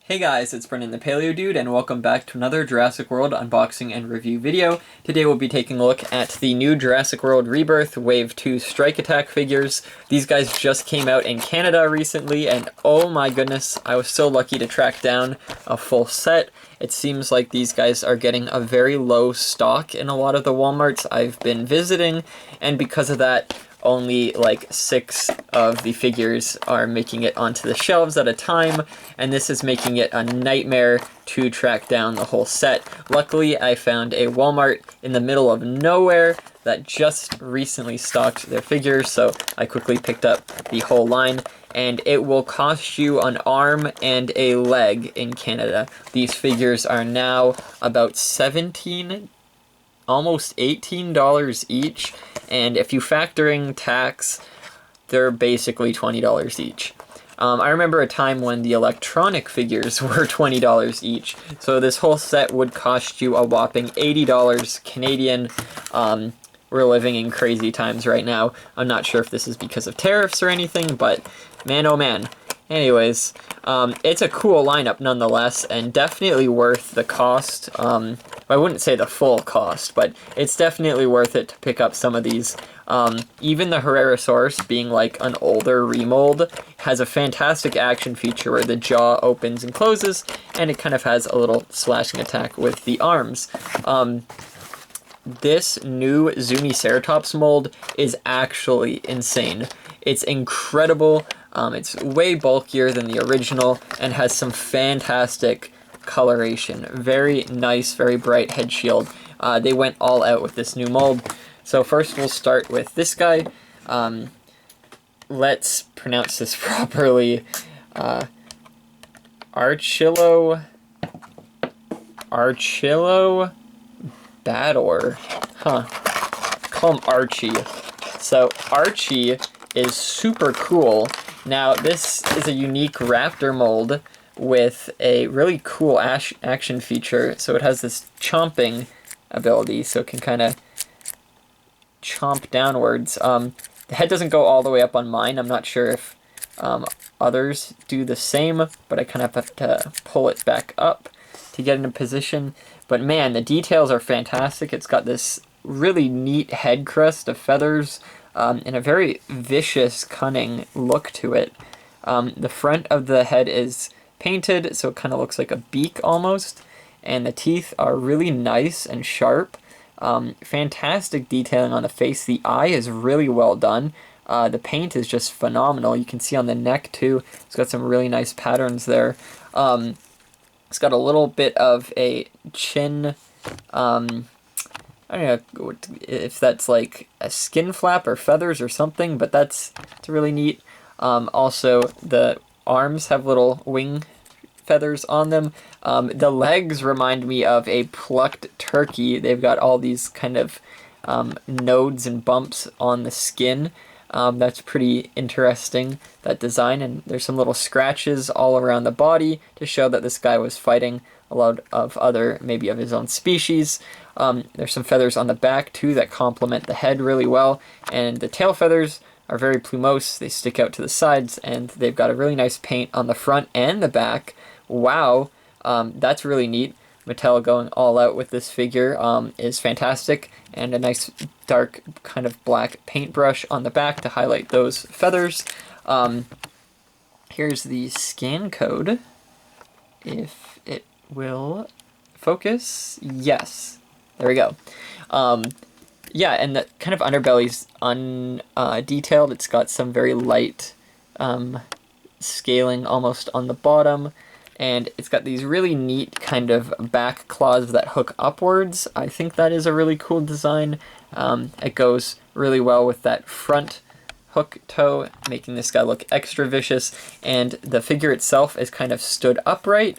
Hey guys, it's Brendan the Paleo Dude, and welcome back to another Jurassic World unboxing and review video. Today we'll be taking a look at the new Jurassic World Rebirth Wave 2 Strike Attack figures. These guys just came out in Canada recently, and oh my goodness, I was so lucky to track down a full set. It seems like these guys are getting a very low stock in a lot of the Walmarts I've been visiting, and because of that, only like 6 of the figures are making it onto the shelves at a time, and this is making it a nightmare to track down the whole set. Luckily, I found a Walmart in the middle of nowhere that just recently stocked their figures, so I quickly picked up the whole line, and it will cost you an arm and a leg in Canada. These figures are now about $17, almost $18 each, and if you factor in tax, they're basically $20 each. I remember a time when the electronic figures were $20 each, so this whole set would cost you a whopping $80 Canadian. We're living in crazy times right now. I'm not sure if this is because of tariffs or anything, but man oh man. Anyways, it's a cool lineup nonetheless, and definitely worth the cost. I wouldn't say the full cost, but it's definitely worth it to pick up some of these. Even the Herrerasaurus, being like an older remold, has a fantastic action feature where the jaw opens and closes, and it kind of has a little slashing attack with the arms. This new Zuniceratops mold is actually insane. It's incredible. It's way bulkier than the original and has some fantastic coloration. Very nice, very bright head shield. They went all out with this new mold. So first we'll start with this guy. Let's pronounce this properly. Achillobator. Huh. Call him Archie. So Archie is super cool. Now this is a unique raptor mold with a really cool action feature. So it has this chomping ability, so it can kind of chomp downwards. The head doesn't go all the way up on mine. I'm not sure if others do the same, but I kind of have to pull it back up to get into position. But man, the details are fantastic. It's got this really neat head crest of feathers and a very vicious, cunning look to it. The front of the head is painted, so it kind of looks like a beak almost, and the teeth are really nice and sharp. Fantastic detailing on the face. The eye is really well done. The paint is just phenomenal. You can see on the neck too, it's got some really nice patterns there. It's got a little bit of a chin, I don't know if that's like a skin flap or feathers or something, but it's really neat. Also, the arms have little wing feathers on them. The legs remind me of a plucked turkey. They've got all these kind of nodes and bumps on the skin. That's pretty interesting, that design, and there's some little scratches all around the body to show that this guy was fighting a lot of other, maybe of his own species. There's some feathers on the back too that complement the head really well, and the tail feathers are very plumose. They stick out to the sides, and they've got a really nice paint on the front and the back. Wow, that's really neat. Mattel going all out with this figure is fantastic, and a nice dark kind of black paintbrush on the back to highlight those feathers. Here's the scan code, if it will focus. Yes, there we go. Yeah, and the kind of underbelly's undetailed. It's got some very light scaling almost on the bottom, and it's got these really neat kind of back claws that hook upwards. I think that is a really cool design. It goes really well with that front hook toe, making this guy look extra vicious, and the figure itself is kind of stood upright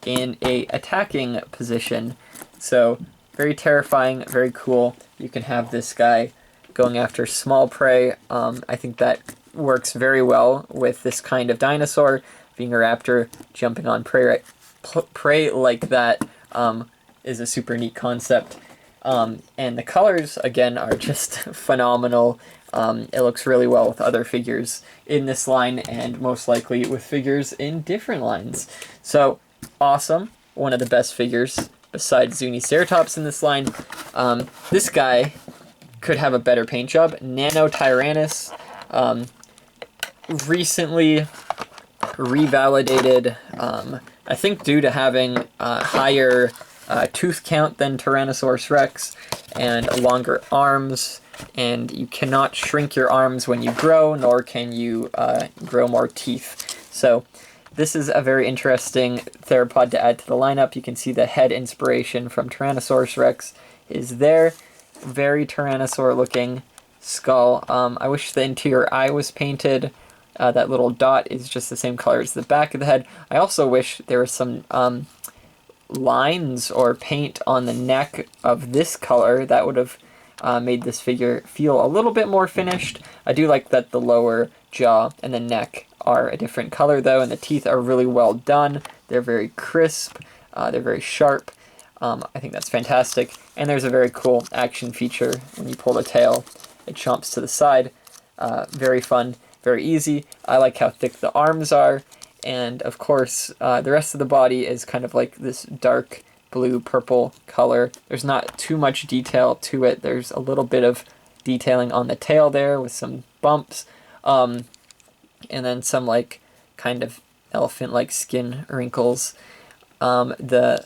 in a attacking position. So very terrifying, very cool. You can have this guy going after small prey. I think that works very well with this kind of dinosaur. Being a raptor, jumping on prey like that is a super neat concept. And the colors, again, are just phenomenal. It looks really well with other figures in this line, and most likely with figures in different lines. So awesome. One of the best figures besides Zuniceratops in this line. This guy could have a better paint job. Nanotyrannus, recently revalidated, I think due to having higher tooth count than Tyrannosaurus Rex and longer arms, and you cannot shrink your arms when you grow, nor can you grow more teeth. So this is a very interesting theropod to add to the lineup. You can see the head inspiration from Tyrannosaurus Rex is there. Very Tyrannosaur looking skull. I wish the interior eye was painted. That little dot is just the same color as the back of the head. I also wish there was some lines or paint on the neck of this color. That would have made this figure feel a little bit more finished. I do like that the lower jaw and the neck are a different color though, and the teeth are really well done. They're very crisp, they're very sharp. I think that's fantastic. And there's a very cool action feature. When you pull the tail, it chomps to the side. Very fun, very easy. I like how thick the arms are. And of course, the rest of the body is kind of like this dark blue purple color. There's not too much detail to it. There's a little bit of detailing on the tail there with some bumps. And then some like kind of elephant-like skin wrinkles. The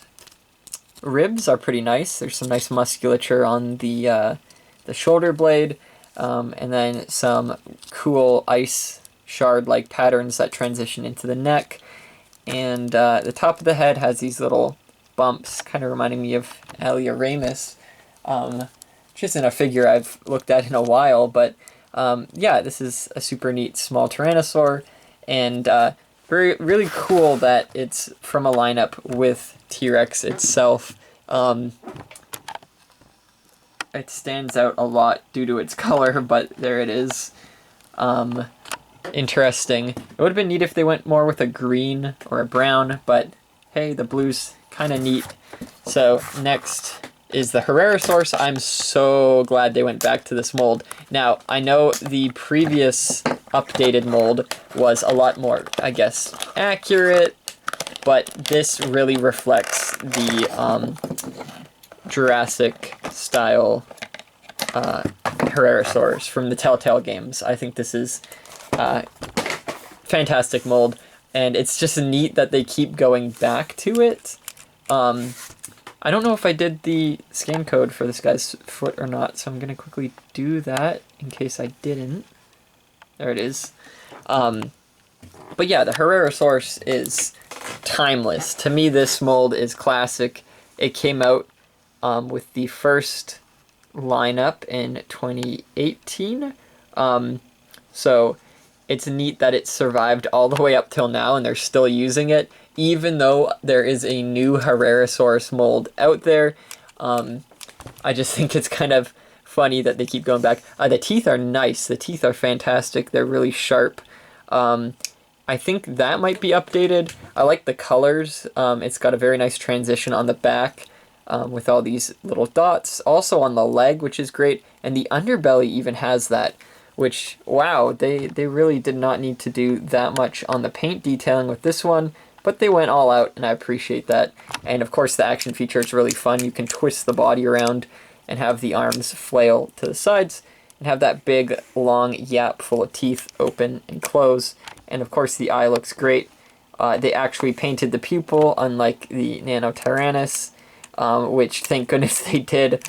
ribs are pretty nice. There's some nice musculature on the shoulder blade, and then some cool ice shard-like patterns that transition into the neck. And the top of the head has these little bumps, kind of reminding me of Alioramus, which isn't a figure I've looked at in a while, but yeah, this is a super neat small Tyrannosaur, and really cool that it's from a lineup with T-Rex itself. It stands out a lot due to its color, but there it is. Interesting. It would have been neat if they went more with a green or a brown, but hey, the blue's kind of neat. So next is the Herrerasaurus. I'm so glad they went back to this mold. Now, I know the previous updated mold was a lot more, I guess, accurate, but this really reflects the Jurassic style Herrerasaurus from the Telltale games. I think this is fantastic mold, and it's just neat that they keep going back to it. I don't know if I did the scan code for this guy's foot or not, so I'm going to quickly do that in case I didn't. There it is. But yeah, the Herrerasaurus is timeless. To me, this mold is classic. It came out with the first lineup in 2018. So it's neat that it survived all the way up till now and they're still using it, even though there is a new Herrerasaurus mold out there. I just think it's kind of funny that they keep going back. The teeth are nice. The teeth are fantastic. They're really sharp. I think that might be updated. I like the colors. It's got a very nice transition on the back with all these little dots. Also on the leg, which is great. And the underbelly even has that, which, wow, they really did not need to do that much on the paint detailing with this one. But they went all out, and I appreciate that. And of course, the action feature is really fun. You can twist the body around and have the arms flail to the sides, and have that big, long yap full of teeth open and close. And of course, the eye looks great. They actually painted the pupil, unlike the Nanotyrannus, which, thank goodness they did.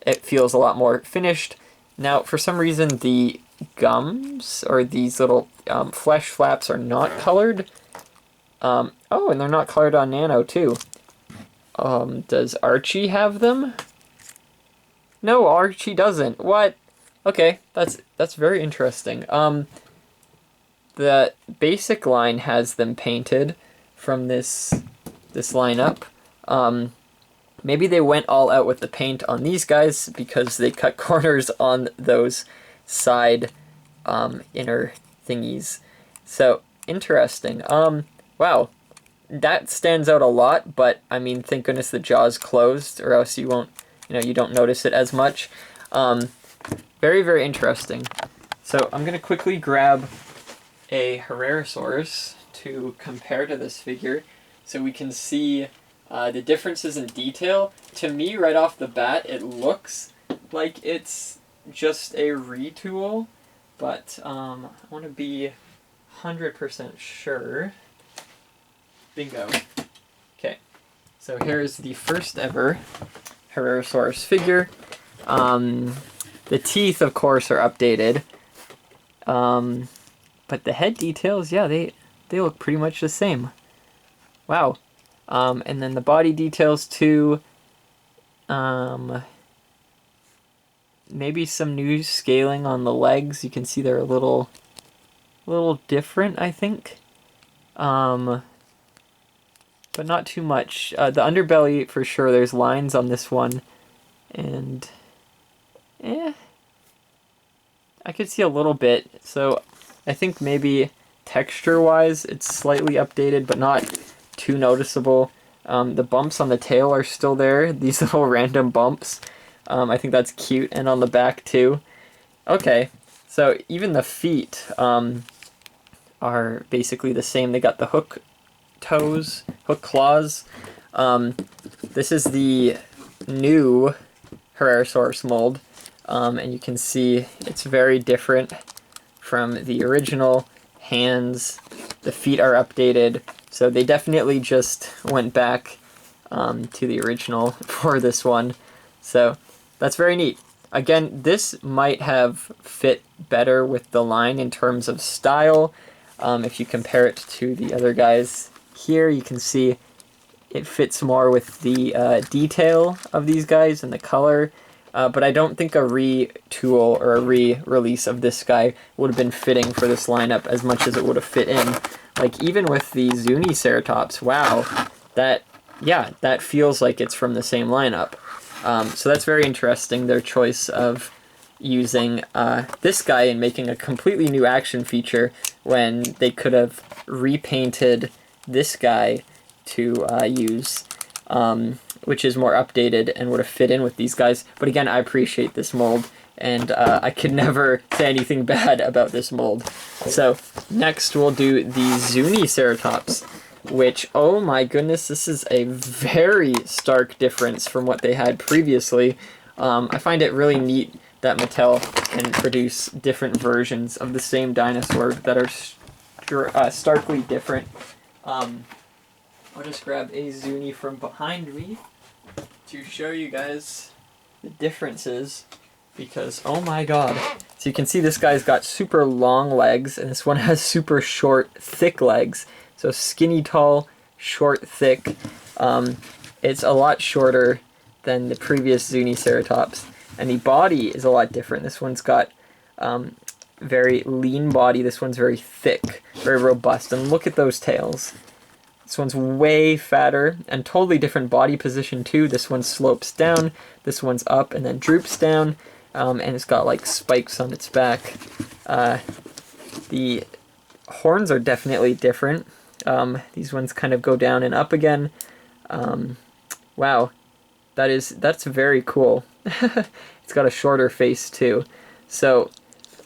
It feels a lot more finished. Now, for some reason, the gums, or these little flesh flaps, are not colored. Oh, and they're not colored on Nano, too. Does Archie have them? No, Archie doesn't. What? Okay, that's very interesting. The basic line has them painted from this lineup. Maybe they went all out with the paint on these guys because they cut corners on those side inner thingies. So, interesting. Wow, that stands out a lot, but I mean, thank goodness the jaw's closed, or else you won't, you don't notice it as much. Very, very interesting. So I'm gonna quickly grab a Herrerasaurus to compare to this figure. so we can see the differences in detail. To me, right off the bat, it looks like it's just a retool, but I want to be 100% sure. Bingo. Okay, so here's the first ever Herrerasaurus figure. The teeth, of course, are updated, but the head details, yeah, they look pretty much the same. Wow. And then the body details too. Maybe some new scaling on the legs. You can see they're a little different, I think. But not too much. The underbelly, for sure, there's lines on this one. And, I could see a little bit. So, I think maybe texture-wise, it's slightly updated, but not too noticeable. The bumps on the tail are still there. These little random bumps. I think that's cute. And on the back, too. Okay, so even the feet are basically the same. They got the hook toes, hook claws. This is the new Herrerasaurus mold, and you can see it's very different from the original. Hands, the feet are updated, so they definitely just went back to the original for this one. So that's very neat. Again, this might have fit better with the line in terms of style. If you compare it to the other guys here, you can see it fits more with the detail of these guys and the color. But I don't think a retool or a re-release of this guy would have been fitting for this lineup as much as it would have fit in. Like, even with the Zuniceratops, wow, that feels like it's from the same lineup. So that's very interesting, their choice of using this guy and making a completely new action feature when they could have repainted this guy to use, which is more updated and would have fit in with these guys. But again, I appreciate this mold, and I could never say anything bad about this mold. So next we'll do the Zuniceratops, which, oh my goodness, this is a very stark difference from what they had previously. I find it really neat that Mattel can produce different versions of the same dinosaur that are starkly different. I'll just grab a Zuni from behind me to show you guys the differences, because oh my god. So you can see this guy's got super long legs, and this one has super short, thick legs. So skinny, tall, short, thick. It's a lot shorter than the previous Zuniceratops. And the body is a lot different. This one's got very lean body. This one's very thick, very robust. And look at those tails. This one's way fatter and totally different body position too. This one slopes down, this one's up and then droops down, and it's got like spikes on its back. The horns are definitely different. These ones kind of go down and up again. Wow, that's very cool. It's got a shorter face too. So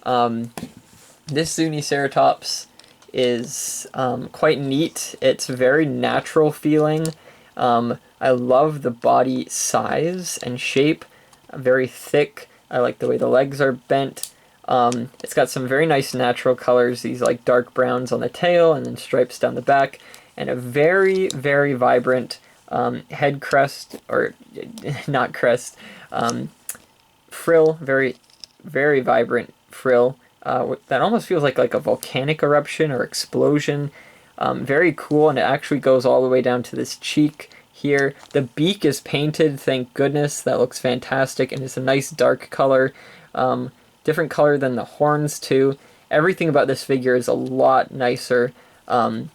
this Zuniceratops is quite neat. It's very natural feeling. I love the body size and shape. Very thick. I like the way the legs are bent. It's got some very nice natural colors. These like dark browns on the tail and then stripes down the back. And a very, very vibrant head crest, or not crest, frill. Very, very vibrant frill. That almost feels like a volcanic eruption or explosion. Very cool, and it actually goes all the way down to this cheek here. The beak is painted, thank goodness. That looks fantastic, and it's a nice dark color. Different color than the horns too. Everything about this figure is a lot nicer, and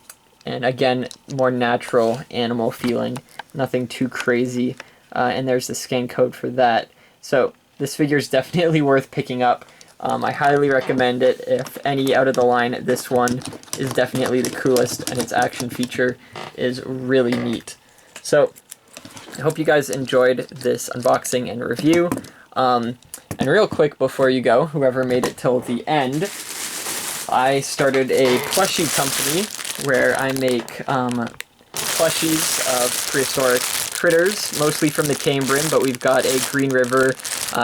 again, more natural animal feeling. Nothing too crazy, and there's the scan code for that. So this figure is definitely worth picking up. I highly recommend it. If any out of the line, this one is definitely the coolest, and its action feature is really neat. So, I hope you guys enjoyed this unboxing and review. And real quick before you go, whoever made it till the end, I started a plushie company where I make plushies of prehistoric critters, mostly from the Cambrian, but we've got a Green River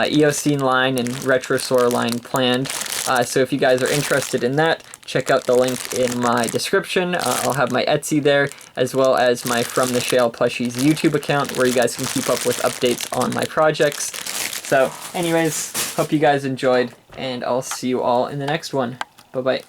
Eocene line and Retrosaur line planned. So if you guys are interested in that, check out the link in my description. I'll have my Etsy there, as well as my From the Shale Plushies YouTube account, where you guys can keep up with updates on my projects. So anyways, hope you guys enjoyed, and I'll see you all in the next one. Bye-bye.